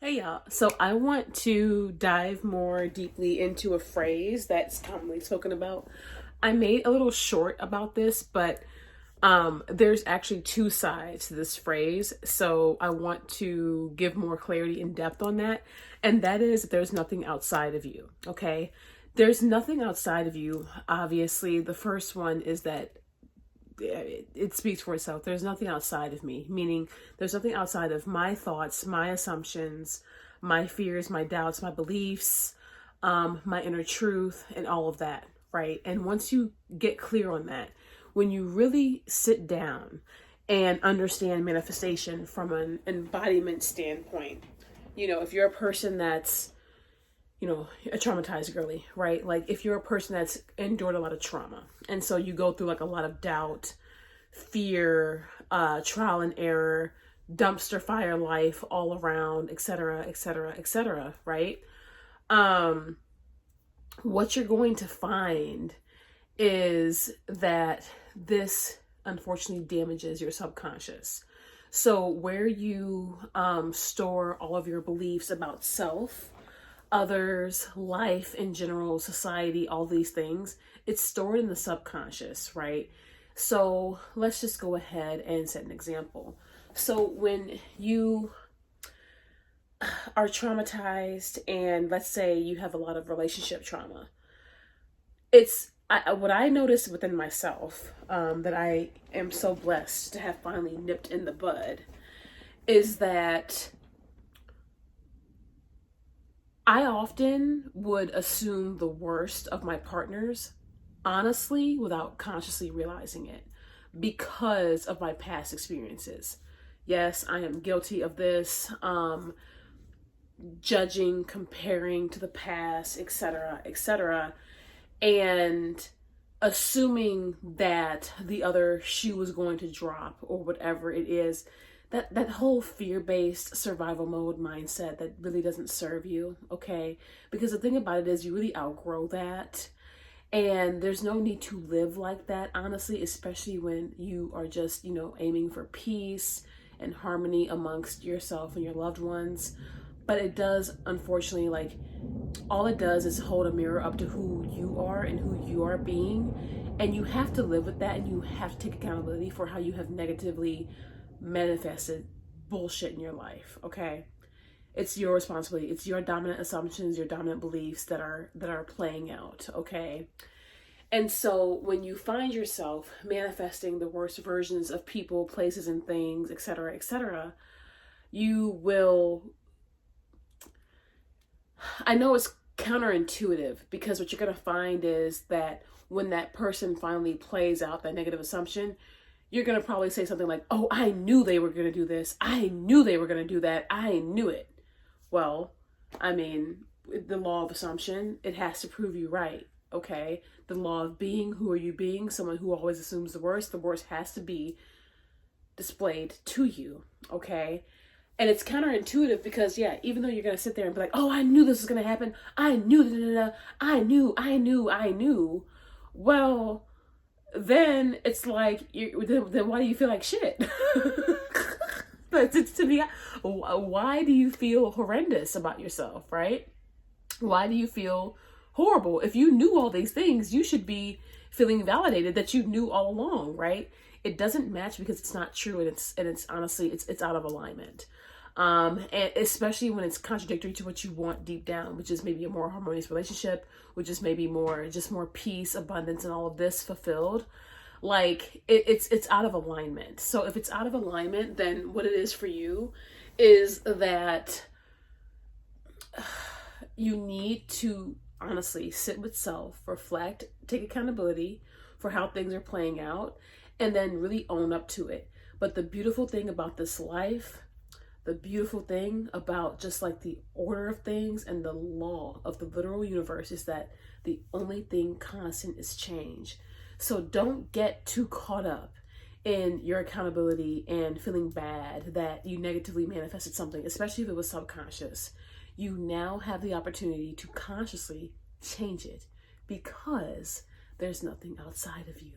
Hey y'all. So I want to dive more deeply into a phrase that's commonly spoken about. I made a little short about this, but there's actually two sides to this phrase. So I want to give more clarity and depth on that. And that is that there's nothing outside of you. Okay. There's nothing outside of you. Obviously, the first one is that it speaks for itself. There's nothing outside of me, meaning there's nothing outside of my thoughts, my assumptions, my fears, my doubts, my beliefs, my inner truth, and all of that, right? And once you get clear on that, when you really sit down and understand manifestation from an embodiment standpoint, if you're a person that's a traumatized girly, right? Like if you're a person that's endured a lot of trauma, and so you go through like a lot of doubt, fear, trial and error, dumpster fire life all around, etc., etc., etc., right? Um, what you're going to find is that this unfortunately damages your subconscious. So where you store all of your beliefs about self, others, life in general, society, all these things, it's stored in the subconscious, right? So let's just go ahead and set an example. So when you are traumatized, and let's say you have a lot of relationship trauma, what I noticed within myself, that I am so blessed to have finally nipped in the bud, is that I often would assume the worst of my partners, honestly, without consciously realizing it, because of my past experiences. Yes, I am guilty of this, judging, comparing to the past, etc., etc., and assuming that the other shoe was going to drop or whatever it is. That whole fear-based survival mode mindset that really doesn't serve you, okay? Because the thing about it is you really outgrow that. And there's no need to live like that, honestly, especially when you are just, aiming for peace and harmony amongst yourself and your loved ones. But it does, unfortunately, like, all it does is hold a mirror up to who you are and who you are being. And you have to live with that, and you have to take accountability for how you have negatively manifested bullshit in your life, okay? It's your responsibility. It's your dominant assumptions, your dominant beliefs that are playing out, okay? And so when you find yourself manifesting the worst versions of people, places, and things, etc., etc., you will, I know it's counterintuitive, because what you're going to find is that when that person finally plays out that negative assumption, you're going to probably say something like, oh, I knew they were going to do this. I knew they were going to do that. I knew it. Well, I mean, the law of assumption, it has to prove you right, okay? The law of being, who are you being? Someone who always assumes the worst has to be displayed to you, okay? And it's counterintuitive because, yeah, even though you're going to sit there and be like, oh, I knew this was going to happen. I knew, I knew. Well, then it's like, then why do you feel like shit? But it's to me, why do you feel horrendous about yourself, right? Why do you feel horrible? If you knew all these things, you should be feeling validated that you knew all along, right? It doesn't match because it's not true, and it's honestly, it's out of alignment. And especially when it's contradictory to what you want deep down, which is maybe a more harmonious relationship, which is maybe more peace, abundance, and all of this fulfilled. Like it's out of alignment. So if it's out of alignment, then what it is for you is that you need to honestly sit with self, reflect, take accountability for how things are playing out, and then really own up to it. But the beautiful thing about this life, the beautiful thing about just like the order of things and the law of the literal universe, is that the only thing constant is change. So don't get too caught up in your accountability and feeling bad that you negatively manifested something, especially if it was subconscious. You now have the opportunity to consciously change it, because there's nothing outside of you.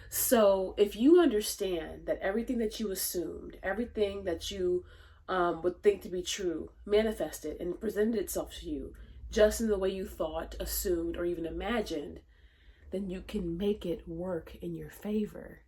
So if you understand that everything that you assumed, everything that you would think to be true manifested and presented itself to you just in the way you thought, assumed, or even imagined, then you can make it work in your favor.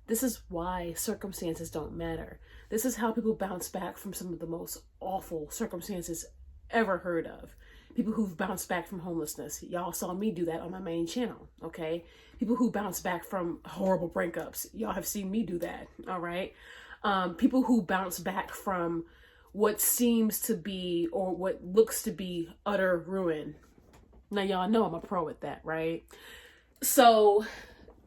This is why circumstances don't matter. This is how people bounce back from some of the most awful circumstances ever heard of. People who've bounced back from homelessness. Y'all saw me do that on my main channel, okay? People who bounce back from horrible breakups. Y'all have seen me do that, all right? People who bounce back from what seems to be or what looks to be utter ruin. Now, y'all know I'm a pro at that, right? So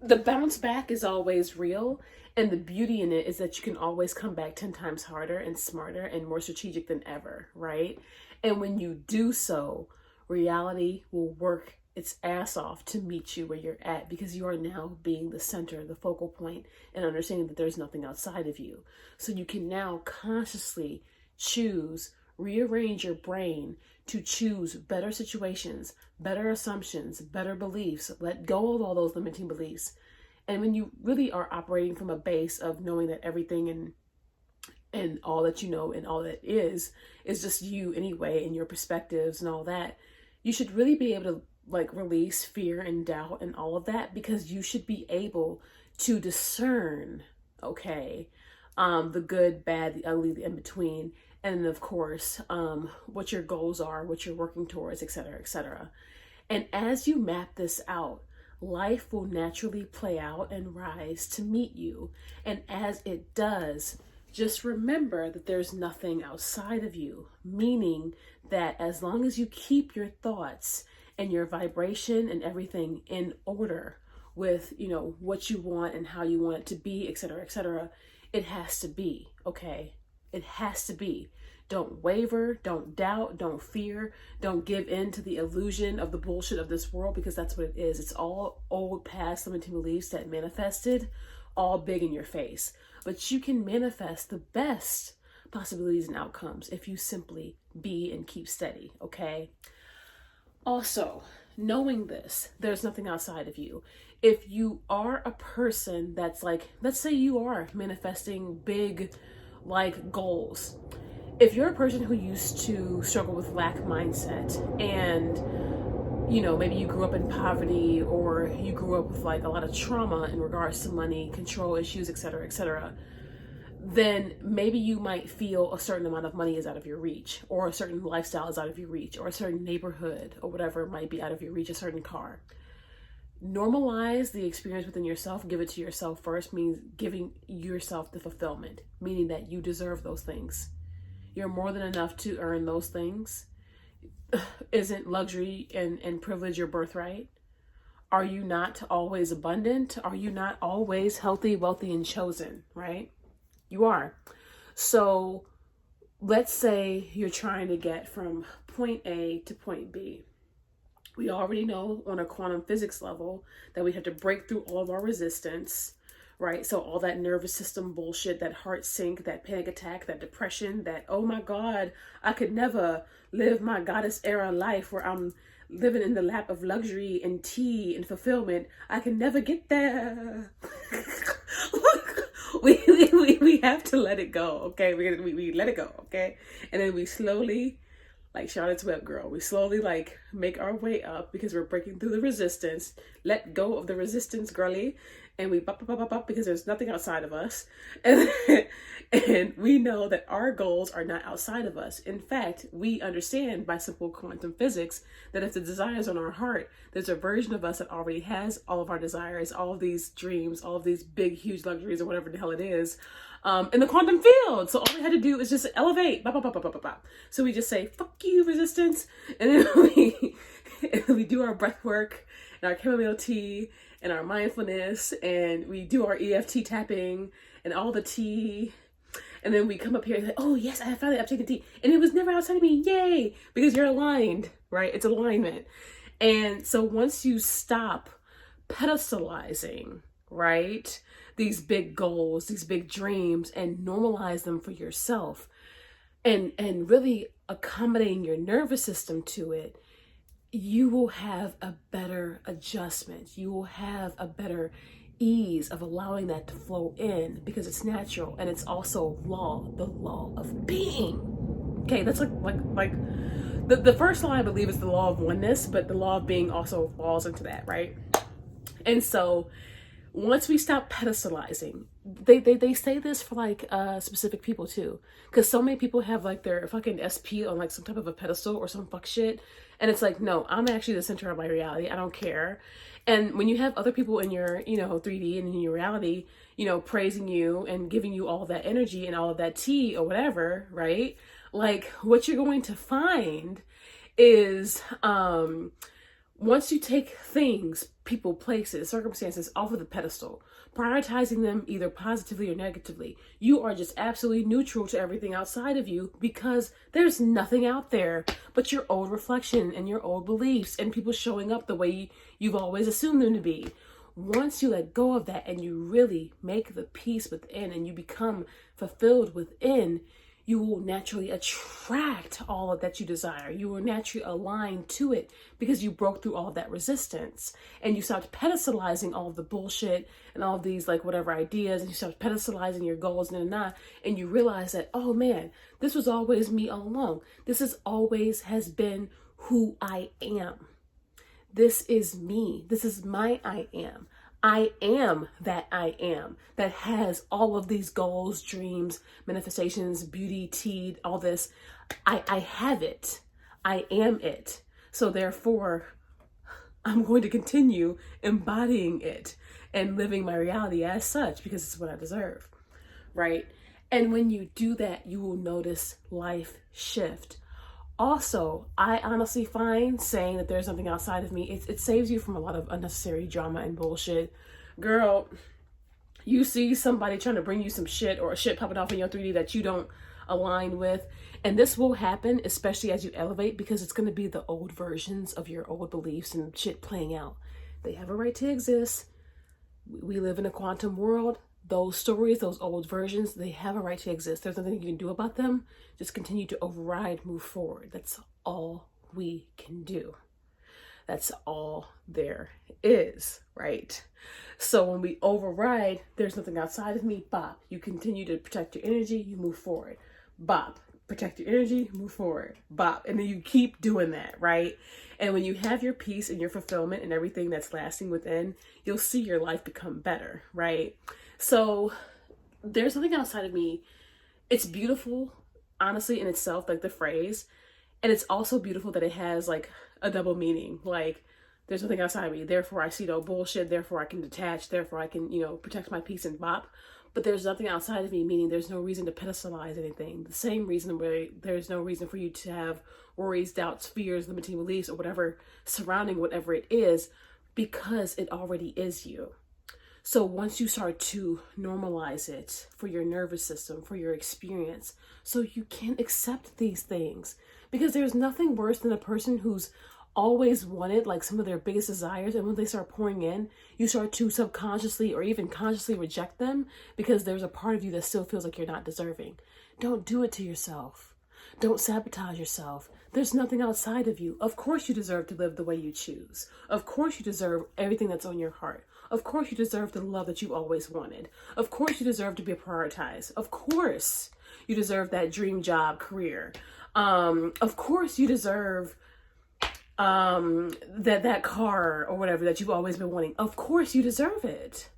the bounce back is always real. And the beauty in it is that you can always come back 10 times harder and smarter and more strategic than ever, right? And when you do so, reality will work its ass off to meet you where you're at, because you are now being the center, the focal point, and understanding that there's nothing outside of you. So you can now consciously choose, rearrange your brain to choose better situations, better assumptions, better beliefs, let go of all those limiting beliefs. And when you really are operating from a base of knowing that everything and all that you know and all that is just you anyway, and your perspectives and all that, you should really be able to like release fear and doubt and all of that, because you should be able to discern, okay, the good, bad, the ugly, the in between, and of course, what your goals are, what you're working towards, etc., etc. And as you map this out, life will naturally play out and rise to meet you. And as it does, just remember that there's nothing outside of you, meaning that as long as you keep your thoughts and your vibration and everything in order with, you know, what you want and how you want it to be, etc., etc., it has to be, okay? It has to be. Don't waver, don't doubt, don't fear, don't give in to the illusion of the bullshit of this world, because that's what it is. It's all old past limiting beliefs that manifested, all big in your face. But you can manifest the best possibilities and outcomes if you simply be and keep steady, okay? Also, knowing this, there's nothing outside of you. If you are a person that's like, let's say you are manifesting big, like, goals. If you're a person who used to struggle with lack mindset, and you know, maybe you grew up in poverty, or you grew up with like a lot of trauma in regards to money, control issues, etc., etc., then maybe you might feel a certain amount of money is out of your reach, or a certain lifestyle is out of your reach, or a certain neighborhood or whatever might be out of your reach, a certain car. Normalize the experience within yourself. Give it to yourself first means giving yourself the fulfillment, meaning that you deserve those things. You're more than enough to earn those things. Isn't luxury and privilege your birthright? Are you not always abundant? Are you not always healthy, wealthy, and chosen, right? You are. So let's say you're trying to get from point A to point B. We already know on a quantum physics level that we have to break through all of our resistance, right? So all that nervous system bullshit, that heart sink, that panic attack, that depression, that, oh my God, I could never live my goddess era life where I'm living in the lap of luxury and tea and fulfillment. I can never get there. we have to let it go, okay? We let it go, okay? And then we slowly, like Charlotte's Web girl, we slowly like make our way up because we're breaking through the resistance. Let go of the resistance, girly. And we up because there's nothing outside of us. And we know that our goals are not outside of us. In fact, we understand by simple quantum physics that if the desires on our heart, there's a version of us that already has all of our desires, all of these dreams, all of these big, huge luxuries, or whatever the hell it is, in the quantum field. So all we had to do is just elevate. So we just say, fuck you, resistance. And then we do our breath work and our chamomile tea and our mindfulness, and we do our EFT tapping and all the tea. And then we come up here and say, oh yes, I finally have taken tea. And it was never outside of me. Yay. Because you're aligned, right? It's alignment. And so once you stop pedestalizing, right, these big goals, these big dreams, and normalize them for yourself, and really accommodating your nervous system to it, you will have a better adjustment. You will have a better ease of allowing that to flow in because it's natural and it's also the law of being. Okay, that's like the first law I believe is the law of oneness, but the law of being also falls into that, right? And so once we stop pedestalizing, they say this for like specific people too, because so many people have like their fucking SP on like some type of a pedestal or some fuck shit, and it's like, no, I'm actually the center of my reality. I don't care. And when you have other people in your 3D and in your reality, praising you and giving you all that energy and all of that tea or whatever, right? Like what you're going to find is once you take things, people, places, circumstances off of the pedestal, prioritizing them either positively or negatively, you are just absolutely neutral to everything outside of you because there's nothing out there but your old reflection and your old beliefs and people showing up the way you've always assumed them to be. Once you let go of that and you really make the peace within and you become fulfilled within, you will naturally attract all of that you desire. You will naturally align to it because you broke through all of that resistance and you stopped pedestalizing all of the bullshit and all of these like whatever ideas, and you stopped pedestalizing your goals and you realize that, oh man, this was always me all along. This is always has been who I am. This is me. This is my I am. I am that I am that has all of these goals, dreams, manifestations, beauty, tea, all this. I have it. I am it. So therefore, I'm going to continue embodying it and living my reality as such because it's what I deserve, right? And when you do that, you will notice life shift. Also, I honestly find saying that there's something outside of me, it saves you from a lot of unnecessary drama and bullshit. Girl, you see somebody trying to bring you some shit or shit popping off in your 3D that you don't align with. And this will happen, especially as you elevate, because it's going to be the old versions of your old beliefs and shit playing out. They have a right to exist. We live in a quantum world. Those stories, those old versions, they have a right to exist. There's nothing you can do about them. Just continue to override, move forward. That's all we can do. That's all there is, right? So when we override, there's nothing outside of me, bop. You continue to protect your energy, you move forward. Bop. Protect your energy, move forward. Bop. And then you keep doing that, right? And when you have your peace and your fulfillment and everything that's lasting within, you'll see your life become better, right? So there's something outside of me. It's beautiful, honestly, in itself, like the phrase. And it's also beautiful that it has like a double meaning. Like there's nothing outside of me. Therefore, I see no bullshit. Therefore, I can detach. Therefore, I can, protect my peace and bop. But there's nothing outside of me, meaning there's no reason to pedestalize anything. The same reason where there's no reason for you to have worries, doubts, fears, limiting beliefs, or whatever surrounding whatever it is, because it already is you. So once you start to normalize it for your nervous system, for your experience, so you can accept these things, because there's nothing worse than a person who's always wanted like some of their biggest desires, and when they start pouring in, you start to subconsciously or even consciously reject them because there's a part of you that still feels like you're not deserving. Don't do it to yourself. Don't sabotage yourself. There's nothing outside of you. Of course you deserve to live the way you choose. Of course you deserve everything that's on your heart. Of course you deserve the love that you always wanted. Of course you deserve to be prioritized. Of course you deserve that dream job career. Of course you deserve that car or whatever that you've always been wanting. Of course you deserve it.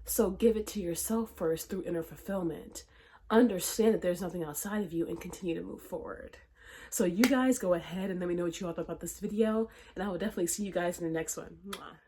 So give it to yourself first through inner fulfillment. Understand that there's nothing outside of you and continue to move forward. So you guys go ahead and let me know what you all thought about this video, and I will definitely see you guys in the next one. Mwah.